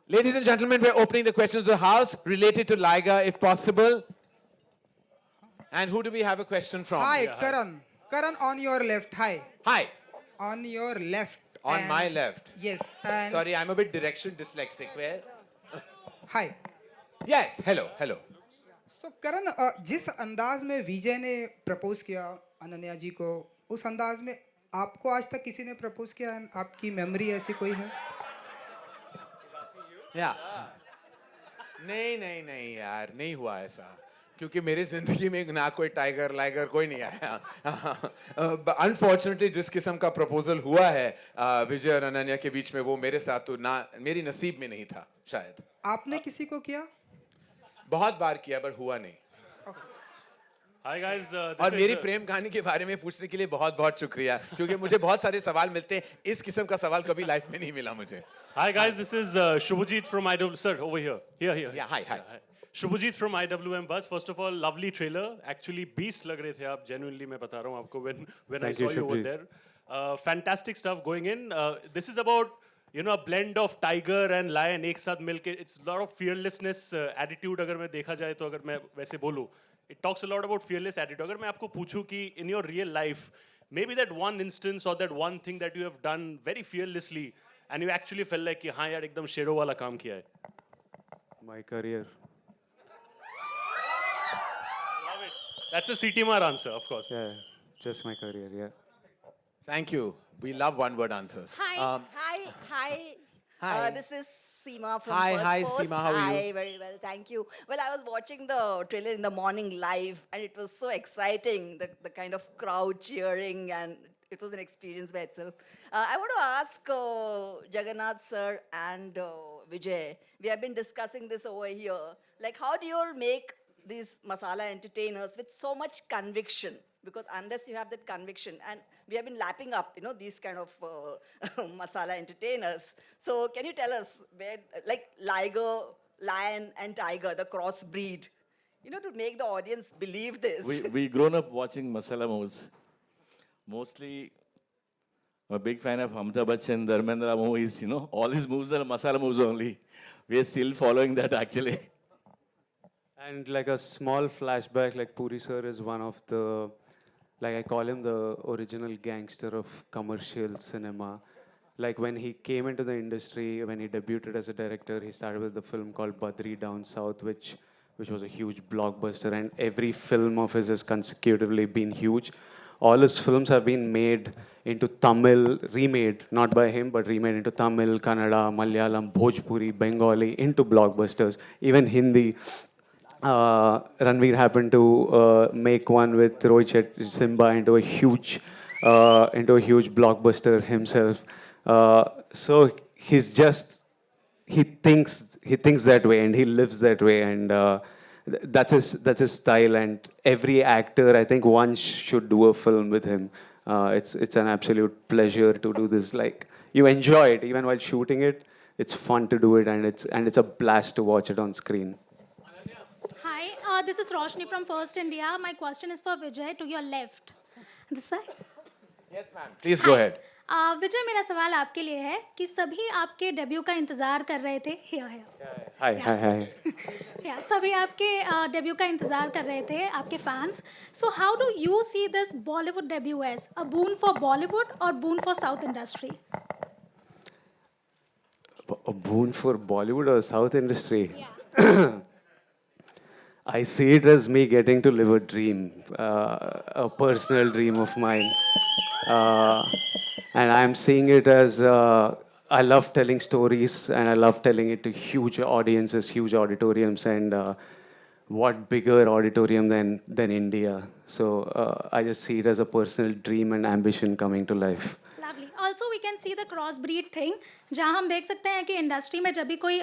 Ladies and gentlemen, we're opening the questions of the House related to Liger, if possible. And who do we have a question from? Hi, Karan. Karan, on your left. Hi. Hi. On your left. On and- my left. Yes. And Sorry, I'm a bit direction dyslexic. Where? Hi. Yes. Hello. Hello. So, Karan, जिस अंदाज में विजय ने propose किया अनन्या जी को, उस अंदाज में आपको आज तक किसी ने प्रपोज किया? आपकी मेमोरी ऐसी कोई है? या नहीं नहीं नहीं यार, नहीं हुआ ऐसा, क्योंकि मेरी जिंदगी में ना कोई टाइगर लाइगर कोई नहीं आया. अनफॉर्चुनेटली जिस किस्म का प्रपोजल हुआ है विजय और अनन्या के बीच में, वो मेरे साथ तो ना, मेरी नसीब में नहीं था शायद. आपने किसी को किया? बहुत बार किया पर हुआ नहीं. Hi guys, और मेरी प्रेम कहानी के बारे में पूछने के लिए बहुत बहुत शुक्रिया, क्योंकि मुझे बहुत सारे सवाल मिलते हैं, इस किस्म का सवाल कभी लाइफ में नहीं मिला मुझे. Hi guys, this is Shubhajit from IW. Sir, over here. Here. Yeah, hi. Shubhajit from IWM Buzz. First of all, lovely trailer. Actually, beast लग रहे थे आप. Genuinely, मैं बता रहा हूँ आपको when I saw you over there. Fantastic stuff going in. This is about a blend of tiger and lion एक साथ मिलके. It's a lot of fearlessness attitude. अगर मैं देखा जाए तो, अगर मैं वैसे बोलूँ, it talks a lot about fearless attitude. अगर मैं आपको पूछूं कि in your real life, maybe that one instance or that one thing that you have done very fearlessly and you actually felt like कि हाँ यार एकदम शेरों वाला काम किया है. My career. Love it. That's a CT Mar answer, of course. Yeah, just my career, yeah. Thank you. We love one-word answers. Hi. This is Seema from Hi, First Post. Seema, how are you? Hi, very well, thank you. Well, I was watching the trailer in the morning live, and it was so exciting, the kind of crowd cheering, and it was an experience by itself. I want to ask Jagannath sir and Vijay, we have been discussing this over here, like how do you all make these masala entertainers with so much conviction? Because unless you have that conviction, and we have been lapping up, these kind of masala entertainers. So can you tell us where, like Liger, lion and tiger, the crossbreed, to make the audience believe this? We grown up watching masala movies. Mostly, I'm a big fan of Amitabh Bachchan, Dharmendra movies, all his movies are masala movies only. We are still following that actually. And like a small flashback, like Puri sir is one of the, like I call him the original gangster of commercial cinema. Like when he came into the industry, when he debuted as a director, he started with the film called Badri Down South, which was a huge blockbuster, and every film of his has consecutively been huge. All his films have been made into Tamil, remade, not by him, but remade into Tamil, Kannada, Malayalam, Bhojpuri, Bengali, into blockbusters, even Hindi. Ranveer happened to make one with Rohit Simba into a huge blockbuster himself. So he thinks that way and he lives that way, and that's his style. And every actor, I think, once should do a film with him. It's an absolute pleasure to do this. Like, you enjoy it even while shooting it. It's fun to do it, and it's a blast to watch it on screen. Hi, this is Roshni from First India. My question is for Vijay, to your left. This side. Yes, ma'am. Please go ahead. विजय, मेरा सवाल आपके लिए है कि सभी आपके debut का इंतजार कर रहे थे. Hi. Yeah, सभी आपके डेब्यू का इंतजार कर रहे थे, आपके fans. So how do you see this Bollywood debut as a boon for Bollywood or boon for South industry? A boon for Bollywood or South industry? Yeah. I see it as me getting to live a dream, a personal dream of mine. And I'm seeing it as, I love telling stories, and I love telling it to huge audiences, huge auditoriums, and what bigger auditorium than India. So I just see it as a personal dream and ambition coming to life. Lovely. Also, we can see the crossbreed thing, जहाँ हम देख सकते हैं कि industry में जब भी कोई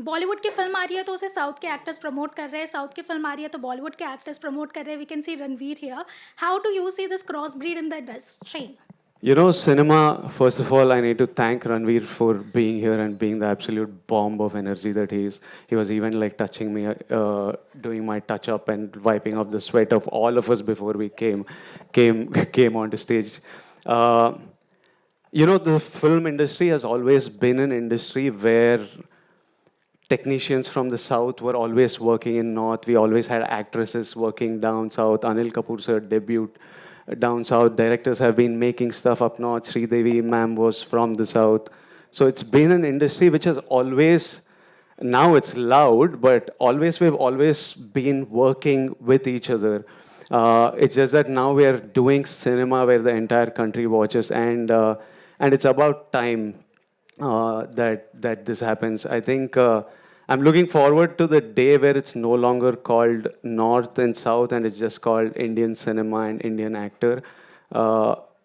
बॉलीवुड की फिल्म आ रही है तो उसे साउथ के एक्टर्स प्रमोट कर रहे हैं, साउथ की फिल्म आ रही है तो बॉलीवुड के एक्टर्स प्रमोट कर रहे हैं. We can see Ranveer here. How do you see this cross breed in the industry? Cinema, first of all, I need to thank Ranveer for being here and being the absolute bomb of energy that he is. He was even like touching me, doing my touch-up and wiping off the sweat of all of us before we came onto stage. The film industry has always been an industry where technicians from the south were always working in north. We always had actresses working down south. Anil Kapoor sir debut down south. Directors have been making stuff up north. Sridevi ma'am was from the south. So it's been an industry which has always, now it's loud, but always we've always been working with each other. It's just that now we are doing cinema where the entire country watches, and it's about time that this happens. I think I'm looking forward to the day where it's no longer called North and South, and it's just called Indian cinema and Indian actor.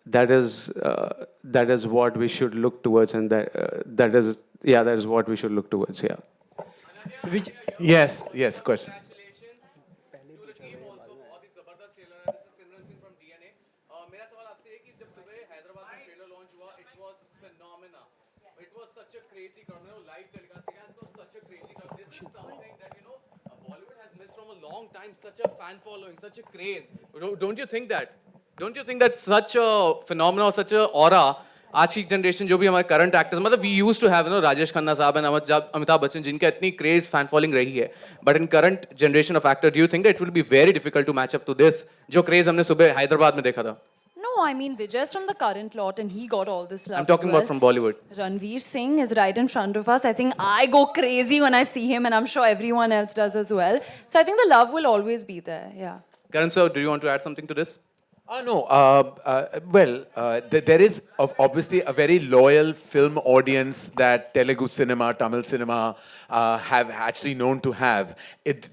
That is what we should look towards, and that is what we should look towards. Yeah. Yes, question. Such a fan following, such a craze. Don't you think that? Don't you think that such a phenomenon, such a aura, आज की generation जो भी हमारे current actors, मतलब we used to have, Rajesh Khanna साहब and Amitabh Bachchan जिनका इतनी craze fan following रही है, but in current generation of actor, do you think that it will be very difficult to match up to this जो craze हमने सुबह हैदराबाद में देखा था? No, I mean Vijay's from the current lot and he got all this love. I'm talking as well. about from Bollywood. Ranveer Singh is right in front of us. I think I go crazy when I see him, and I'm sure everyone else does as well. So I think the love will always be there. Yeah. Karan sir, do you want to add something to this? No. There is obviously a very loyal film audience that Telugu cinema, Tamil cinema have actually known to have.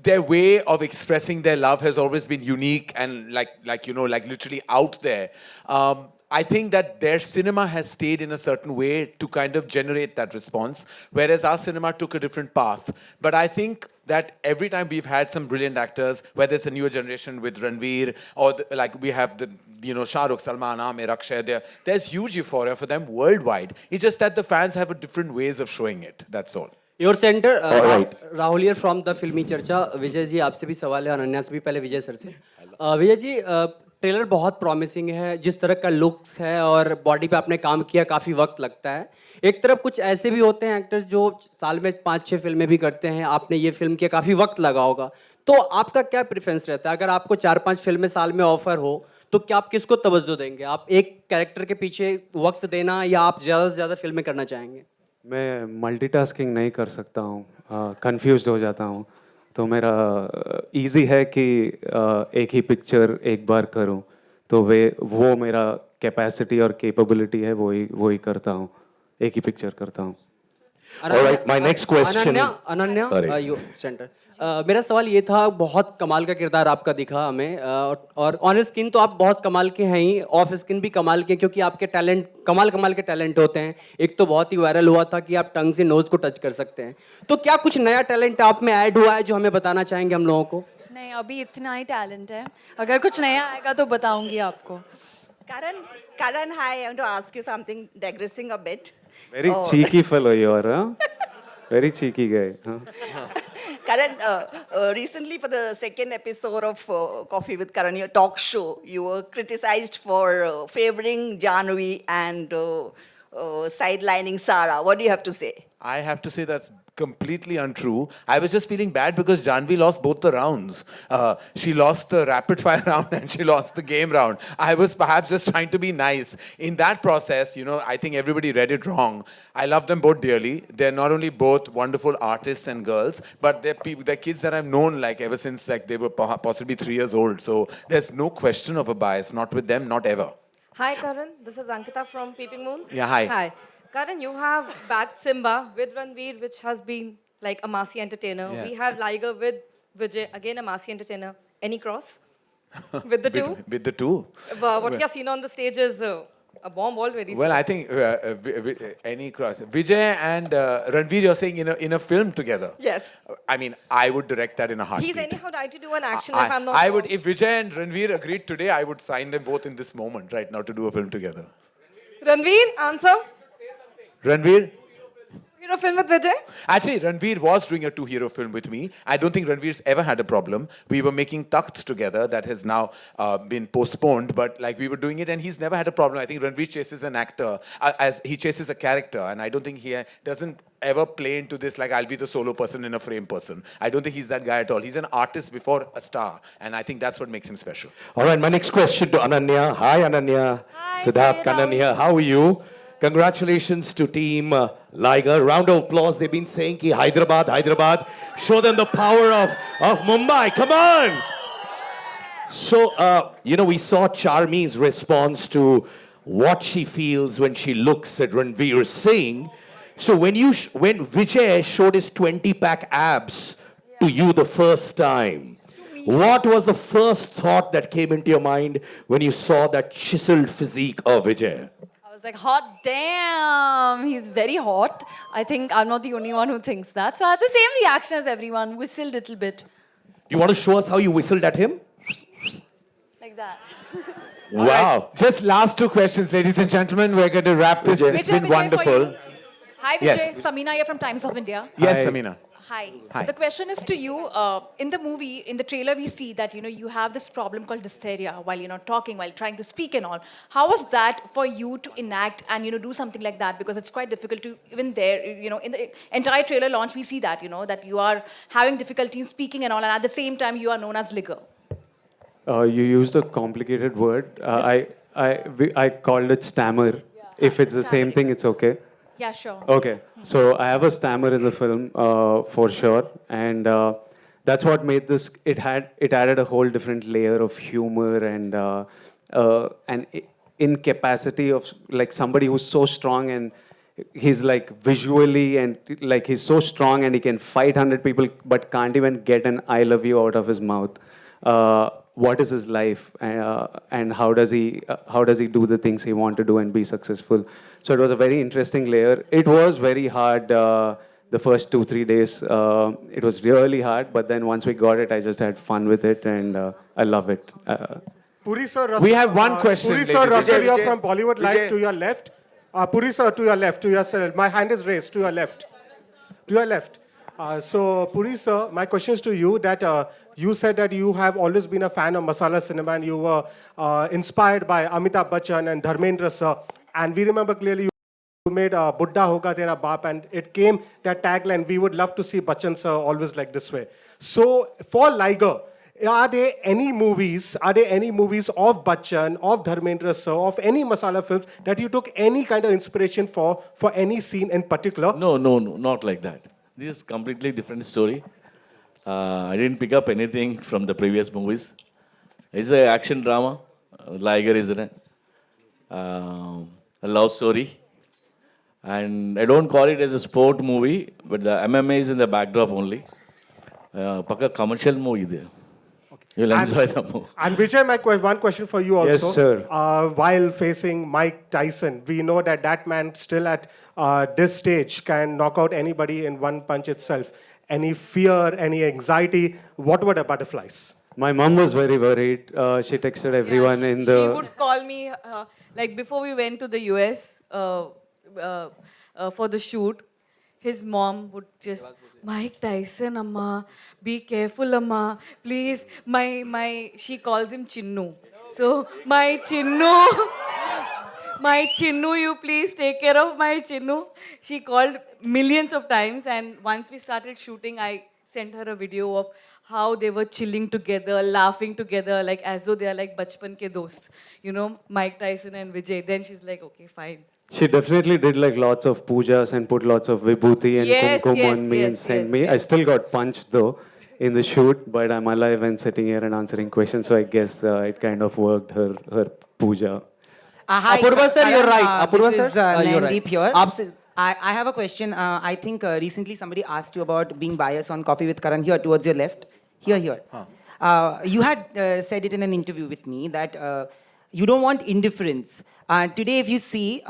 Their way of expressing their love has always been unique and like literally out there. I think that their cinema has stayed in a certain way to kind of generate that response, whereas our cinema took a different path. But I think that every time we've had some brilliant actors, whether it's a newer generation with Ranveer, or like we have the, Shah Rukh, Salman, Aamir, Akshay, there's huge euphoria for them worldwide. It's just that the fans have a different ways of showing it, that's all. Your center, Rahul here from the Filmi Charcha. Vijay जी आपसे भी सवाल है, अनन्या से भी पहले विजय sir से. Vijay ji trailer बहुत promising है, जिस तरह का लुक्स है और बॉडी पे आपने काम किया, काफ़ी वक्त लगता है. एक तरफ कुछ ऐसे भी होते हैं एक्टर्स जो साल में 5-6 फिल्में भी करते हैं, आपने ये फिल्म किया, काफ़ी वक्त लगा होगा. तो आपका क्या प्रेफरेंस रहता है? अगर आपको 4-5 फिल्में साल में ऑफर हो तो क्या आप किसको तवज्जो देंगे? आप एक कैरेक्टर के पीछे वक्त देना या आप ज़्यादा से ज़्यादा फिल्में करना चाहेंगे? मैं मल्टीटास्किंग नहीं कर सकता हूँ, कंफ्यूज्ड हो जाता हूँ. तो मेरा इजी है कि एक ही पिक्चर एक बार करूँ, तो वो मेरा कैपेसिटी और कैपेबिलिटी है, वही करता हूँ, एक ही पिक्चर करता हूँ. Alright, my next question. Ananya, you centre. मेरा सवाल ये था, बहुत कमाल का किरदार आपका दिखा हमें, और ऑन स्क्रीन तो आप बहुत कमाल के हैं ही, ऑफ स्क्रीन भी कमाल के, क्योंकि आपके टैलेंट कमाल के टैलेंट होते हैं. एक तो बहुत ही वायरल हुआ था कि आप टंग से नोज को टच कर सकते हैं. तो क्या कुछ नया टैलेंट आप में ऐड हुआ है जो हमें बताना चाहेंगे हम लोगों को? नहीं, अभी इतना ही टैलेंट है. अगर कुछ नया आएगा तो बताऊंगी आपको. Karan, hi, I want to ask you something, digressing a bit. Very cheeky fellow you are, huh? Very cheeky guy. Huh? Karan, recently for the second episode of Coffee with Karan, your talk show, you were criticized for favoring Janvi and sidelining Sara. What do you have to say? I have to say that's completely untrue. I was just feeling bad because Janvi lost both the rounds. She lost the rapid fire round and she lost the game round. I was perhaps just trying to be nice. In that process, I think everybody read it wrong. I love them both dearly. They're not only both wonderful artists and girls, but they're kids that I've known ever since they were possibly 3 years old. So there's no question of a bias, not with them, not ever. Hi Karan, this is Ankita from Peeping Moon. Yeah, hi. Hi. Karan, you have backed Simba with Ranveer, which has been like a massy entertainer. Yeah. We have Liger with Vijay, again a massy entertainer. Any cross with the two? With the two? What you have seen on the stage is a bomb already. Well, I think any cross. Vijay and Ranveer, you're saying in a film together? Yes. I mean, I would direct that in a heartbeat. He's anyhow tried to do an action if I'm not wrong. would, if Vijay and Ranveer agreed today, I would sign them both in this moment right now to do a film together. Ranveer, answer. Ranveer? Hero film with Vijay? Actually, Ranveer was doing a 2-hero film with me. I don't think Ranveer's ever had a problem. We were making Takht together. That has now been postponed. But we were doing it and he's never had a problem. I think Ranveer chases an actor as he chases a character. And I don't think he doesn't ever play into this like I'll be the solo person in a frame person. I don't think he's that guy at all. He's an artist before a star, and I think that's what makes him special. All right, my next question to Ananya. Hi, Ananya. Hi, Siddharth Sid, how are Kannan here. How are you? Congratulations to team Liger. Round of applause. They've been saying ki Hyderabad, Hyderabad. Show them the power of Mumbai. Come on. So, we saw Charmi's response to what she feels when she looks at Ranveer Singh. So when Vijay showed his 20-pack abs to you the first time, what was the first thought that came into your mind when you saw that chiseled physique of Vijay? I was like, hot damn, he's very hot. I think I'm not the only one who thinks that. So I had the same reaction as everyone, whistled a little bit. You want to show us how you whistled at him? Like that. Wow. Right, just last two questions, ladies and gentlemen. We're going to wrap this. Vijay. It's been wonderful. Hi Vijay, Yes. Samina here from Times of India. Yes, Hi. Samina. Hi. Hi. The question is to you. In the movie, in the trailer, we see that you have this problem called dysphoria while talking, while trying to speak and all. How was that for you to enact and do something like that? Because it's quite difficult to even there. In the entire trailer launch, we see that that you are having difficulty in speaking and all, and at the same time, you are known as Liger. You used a complicated word. I called it stammer. If it's the same thing, it's okay. Yeah, sure. Okay, so I have a stammer in the film for sure, and that's what made this. It added a whole different layer of humor and incapacity of like somebody who's so strong and he's like visually and like he's so strong and he can fight 100 people but can't even get an "I love you" out of his mouth. What is his life and how does he do the things he wants to do and be successful? So it was a very interesting layer. It was very hard the first 2-3 days. It was really hard, but then once we got it, I just had fun with it and I love it. Puri sir, Russell, We have one question, Puri sir, ladies and Russell, you're gentlemen. from Bollywood Live to your left. Puri sir, to your left, to your side. My hand is raised, to your left. To your left. So, Puri sir, my question is to you that you said that you have always been a fan of masala cinema and you were inspired by Amitabh Bachchan and Dharmendra sir. And we remember clearly you made Buddha Hoga Tera Baap, and it came that tagline, we would love to see Bachchan sir always like this way. So, for Liger, are there any movies of Bachchan, of Dharmendra sir, of any masala films that you took any kind of inspiration for any scene in particular? No, not like that. This is completely different story. I didn't pick up anything from the previous movies. It's an action drama. Liger is in it. A love story. And I don't call it as a sport movie, but the MMA is in the backdrop only. Pakka commercial movie there. You'll enjoy the movie. And Vijay, one question for you also. Yes, sir. While facing Mike Tyson, we know that man still at this stage can knock out anybody in one punch itself. Any fear, any anxiety? What were the butterflies? My mom was very worried. She texted everyone She would call me, like before we went to the US for the shoot, his mom would just, Mike Tyson, Amma, be careful, Amma, please. She calls him Chinnu. So, my Chinnu, you please take care of my Chinnu. She called millions of times, and once we started shooting, I sent her a video of how they were chilling together, laughing together, like as though they are like bachpan ke dost. Mike Tyson and Vijay. Then she's like, okay, fine. She definitely did like lots of pujas and put lots of vibhuti and kumkum on me and sent me. I still got punched though in the shoot, but I'm alive and sitting here and answering questions. So I guess it kind of worked, her puja. Hi, Apurva sir, you're right. Apurva This is sir, you're right. Nandeep here. I have a question. I think recently somebody asked you about being biased on Coffee with Karan here towards your left. Here. You had said it in an interview with me that you don't want indifference. Today, if you see,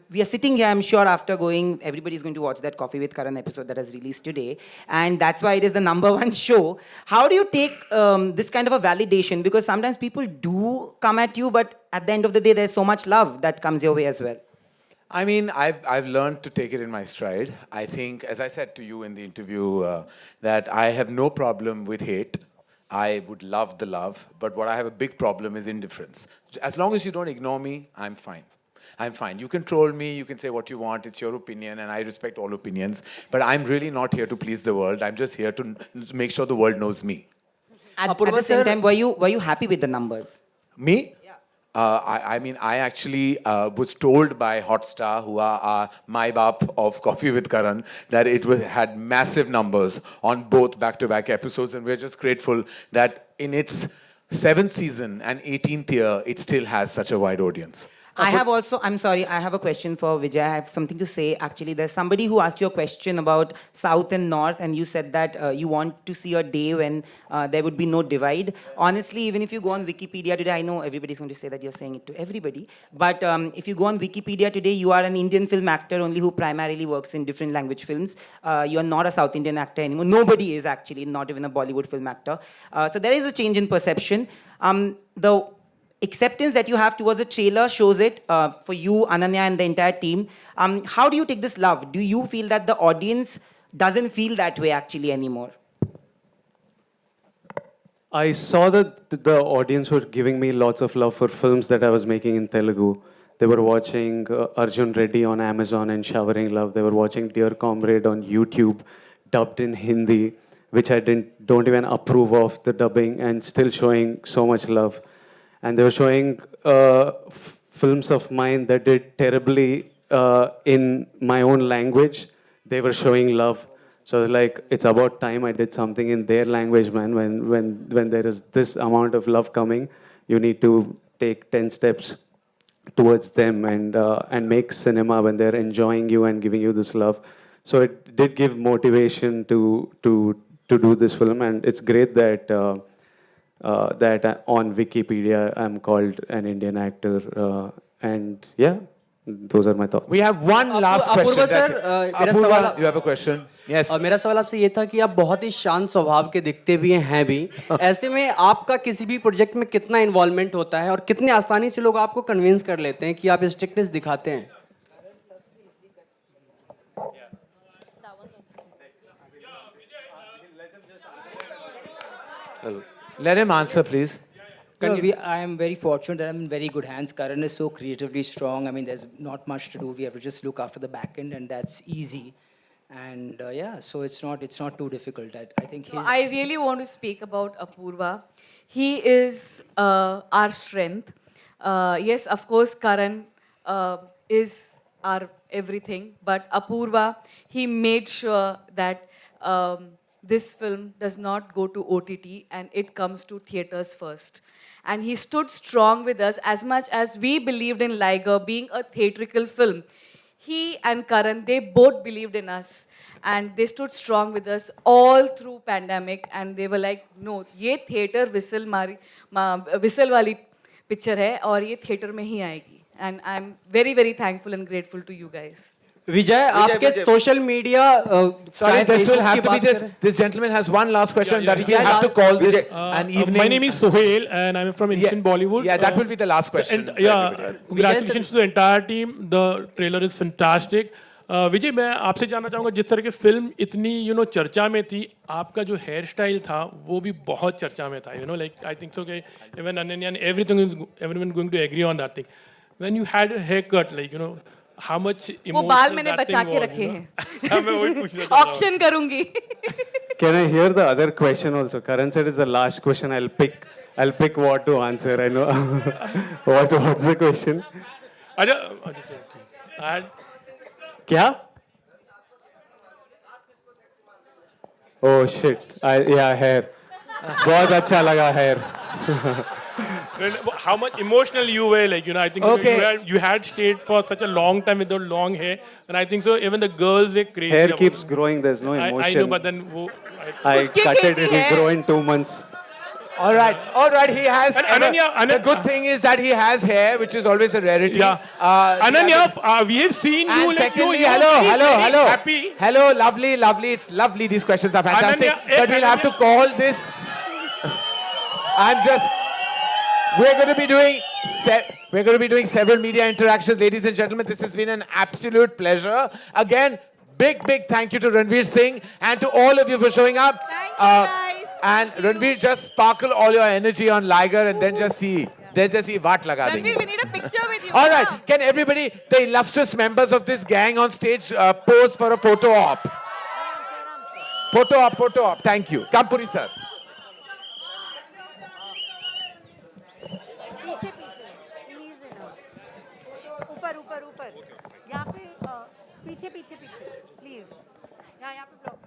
we are sitting here, I'm sure after everybody's going to watch that Coffee with Karan episode that has released today. And that's why it is the #1 show. How do you take this kind of a validation? Because sometimes people do come at you, but at the end of the day, there's so much love that comes your way as well. I mean, I've learned to take it in my stride. I think, as I said to you in the interview, that I have no problem with hate. I would love the love, but what I have a big problem is indifference. As long as you don't ignore me, I'm fine. I'm fine. You can troll me, you can say what you want, it's your opinion, and I respect all opinions. But I'm really not here to please the world. I'm just here to make sure the world knows me. At the same time, were you happy with the numbers? Me? I mean, I actually was told by Hotstar, who are my bap of Coffee with Karan, that it had massive numbers on both back-to-back episodes, and we're just grateful that in its 7th season and 18th year, it still has such a wide audience. I'm sorry, I have a question for Vijay. I have something to say. Actually, there's somebody who asked you a question about South and North, and you said that you want to see a day when there would be no divide. Honestly, even if you go on Wikipedia today, I know everybody's going to say that you're saying it to everybody, but if you go on Wikipedia today, you are an Indian film actor only who primarily works in different language films. You are not a South Indian actor anymore. Nobody is actually, not even a Bollywood film actor. So there is a change in perception. The acceptance that you have towards the trailer shows it for you, Ananya, and the entire team. How do you take this love? Do you feel that the audience doesn't feel that way actually anymore? I saw that the audience were giving me lots of love for films that I was making in Telugu. They were watching Arjun Reddy on Amazon and showering love. They were watching Dear Comrade on YouTube, dubbed in Hindi, which I don't even approve of the dubbing, and still showing so much love. And they were showing films of mine that did terribly in my own language. They were showing love. So I was like, it's about time I did something in their language, man. When there is this amount of love coming, you need to take 10 steps towards them and make cinema when they're enjoying you and giving you this love. So it did give motivation to do this film, and it's great that that on Wikipedia I'm called an Indian actor, and yeah, those are my thoughts. We have one last question. Sir Apurva, you have a question? Yes. मेरा सवाल आपसे ये था कि आप बहुत ही शांत स्वभाव के दिखते भी हैं भी ऐसे में आपका किसी भी प्रोजेक्ट में कितना इन्वॉल्वमेंट होता है और कितने आसानी से लोग आपको कन्विंस कर लेते हैं कि आप स्ट्रिक्टनेस दिखाते हैं? Let him answer, please. No, I am very fortunate that I'm in very good hands. Karan is so creatively strong. I mean, there's not much to do. We have to just look after the back end, and that's easy. And yeah, so it's not too difficult. I think his... I really want to speak about Apurva. He is our strength. Yes, of course, Karan is our everything. But Apurva, he made sure that this film does not go to OTT and it comes to theaters first. And he stood strong with us as much as we believed in Liger being a theatrical film. He and Karan, they both believed in us. And they stood strong with us all through pandemic. And they were like, no, ये theater whistle वाली picture है और ये theater में ही आएगी. And I'm very, very thankful and grateful to you guys. विजय आपके social media Sorry, this will have to be this. This gentleman has one last question that we have to call this an evening. My name is Sohail and I'm from Indian Bollywood. Yeah, that will be the last question. Congratulations to the entire team. The trailer is fantastic. विजय मैं आपसे जानना चाहूँगा जिस तरह की film इतनी चर्चा में थी आपका जो हेयर स्टाइल था वो भी बहुत चर्चा में था like I think so okay, even Ananya and everyone going to agree on that thing. When you had a haircut how much emotional वो बाल मैंने that बचा thing के was, रखे हैं. मैं वही पूछना चाह रहा हूँ. Auction करूँगी. Can I hear the other question also? Karan said it's the last question. I'll pick what to answer. I know. What's the question? क्या? Oh shit. Yeah, hair. बहुत अच्छा लगा hair. How much emotional you were, I think you had stayed for such a long time with the long hair, and I think so even the girls were crazy. Hair keeps growing, there's no emotion. I know, but then I cut it will grow in 2 months. All right, he has. The good thing is that he has hair, which is always a rarity. Yeah. Ananya, we have seen you. And secondly, hello. Happy. Hello, lovely. It's lovely. These questions are fantastic. Ananya, but we'll have to call this. We're going to be doing several media interactions, ladies and gentlemen. This has been an absolute pleasure. Again, big thank you to Ranveer Singh and to all of you for showing up. Thank you, guys. And Ranveer, just sparkle all your energy on Liger and then just see. there's just वाट लगा देंगे. Ranveer, we need a picture with you. All right, can everybody, the illustrious members of this gang on stage, pose for a photo op? Photo op. Thank you. Come, Puri sir. पीछे please ऊपर यहाँ पे पीछे please यहाँ पे block